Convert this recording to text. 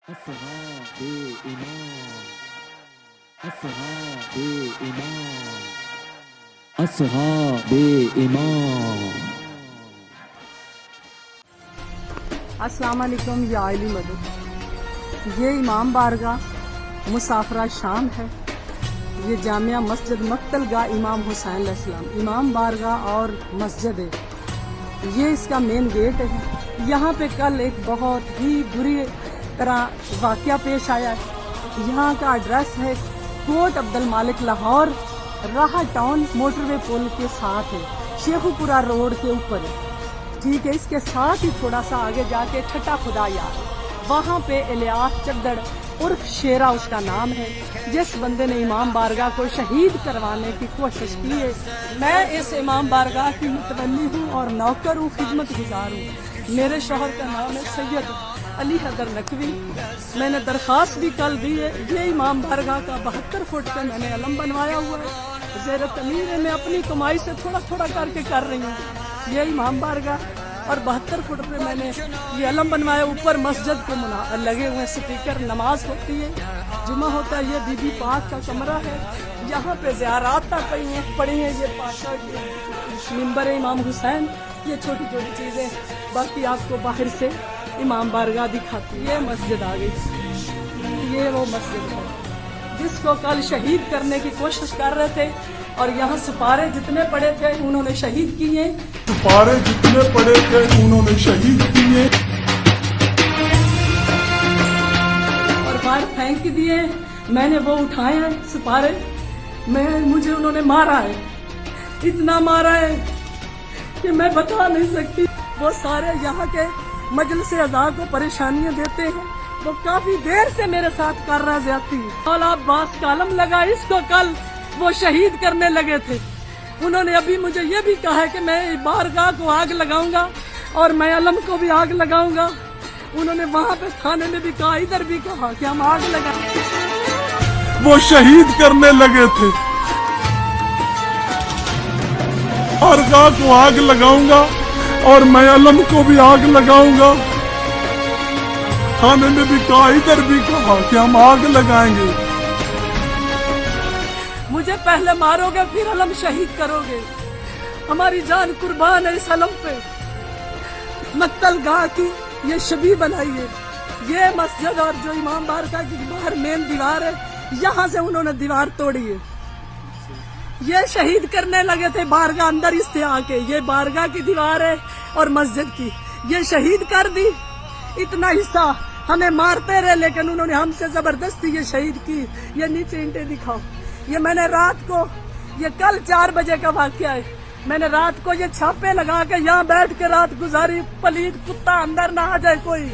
أصحاب إمام أصحاب إمام أصحاب إمام अस्सलाम वालेकुम या आली मदद। ये इमाम बारगाह मुसाफरा शाम है। ये जामिया मस्जिद मक्तलगाह इमाम हुसैन अलैहिस्सलाम इमाम बारगाह और मस्जिद है। ये इसका मेन गेट है। यहाँ पे कल एक बहुत ही बुरी तरह वाक़या पेश आया है। यहाँ का एड्रेस है कोट अब्दुल मालिक लाहौर, राह टाउन मोटरवे पुल के साथ है, शेखुपुरा रोड के ऊपर है। ठीक है, इसके साथ ही थोड़ा सा आगे जाके ठट्टा खुदा यार, वहाँ पे इलियास चद्दड़ उर्फ शेरा उसका नाम है, जिस बंदे ने इमाम बारगाह को शहीद करवाने की कोशिश की है। मैं इस इमाम बारगाह की मुतवल्ली हूँ और नौकर हूँ, खिदमत गुजार हूँ। मेरे शोहर का नाम है सैयद अली हैदर नकवी। मैंने दरख्वास्त भी कल दी है। ये इमाम बारगाह का 72 फुट का मैंने अलम बनवाया हुआ है। ज़ेर तमीर है, मैं अपनी कमाई से थोड़ा थोड़ा करके कर रही हूँ। ये इमाम बारगाह और 72 फुट पे मैंने ये अलम बनवाया। ऊपर मस्जिद के लगे हुए स्पीकर, नमाज होती है, जुमा होता है। ये बीबी पाक का कमरा है। यहाँ पे ज़ियारात तक पड़ी हैं। ये पाशा की मिंबर इमाम हुसैन, ये छोटी छोटी चीज़ें। बाकी आपको बाहर से इमाम बारगाह दिखाती है। ये मस्जिद आ गई। ये वो मस्जिद है जिसको कल शहीद करने की कोशिश कर रहे थे। और यहाँ सिपारे जितने पड़े थे उन्होंने शहीद किए। सिपारे जितने पड़े थे उन्होंने शहीद किए और बाहर फेंक दिए। मैंने वो उठाए हैं सिपारे, मुझे उन्होंने मारा है, इतना मारा है कि मैं बता नहीं सकती। वो सारे यहाँ के मजलिस अज़ा को परेशानियां देते हैं। वो काफी देर से मेरे साथ कर रहा ज्यादती। और आप बास कालम लगा, इसको कल वो शहीद करने लगे थे। उन्होंने अभी मुझे ये भी कहा है कि मैं बारगाह को आग लगाऊंगा और मैं अलम को भी आग लगाऊंगा। उन्होंने वहाँ पे थाने में भी कहा, इधर भी कहा कि हम आग लगाएंगे। वो शहीद करने लगे थे। बारगाह को आग लगाऊंगा और मैं अलम को भी आग लगाऊंगा। थाने में भी कहा, इधर भी कहा कि हम आग लगाएंगे। मुझे पहले मारोगे फिर अलम शहीद करोगे। हमारी जान कुर्बान है इस अलम पे। मक्तलगाह की ये शबी बनाई है। ये मस्जिद और जो इमाम बारगाह की बाहर मेन दीवार है, यहाँ से उन्होंने दीवार तोड़ी है। ये शहीद करने लगे थे बारगाह अंदर इससे आके। ये बारगाह की दीवार है और मस्जिद की, ये शहीद कर दी। इतना हिस्सा हमें मारते रहे, लेकिन उन्होंने हमसे जबरदस्ती ये शहीद की। ये नीचे ईंटें दिखाओ। ये मैंने रात को, ये कल 4 बजे का वाकया है। मैंने रात को ये छापे लगा के यहाँ बैठ के रात गुजारी। पलीद कुत्ता अंदर ना आ जाए कोई।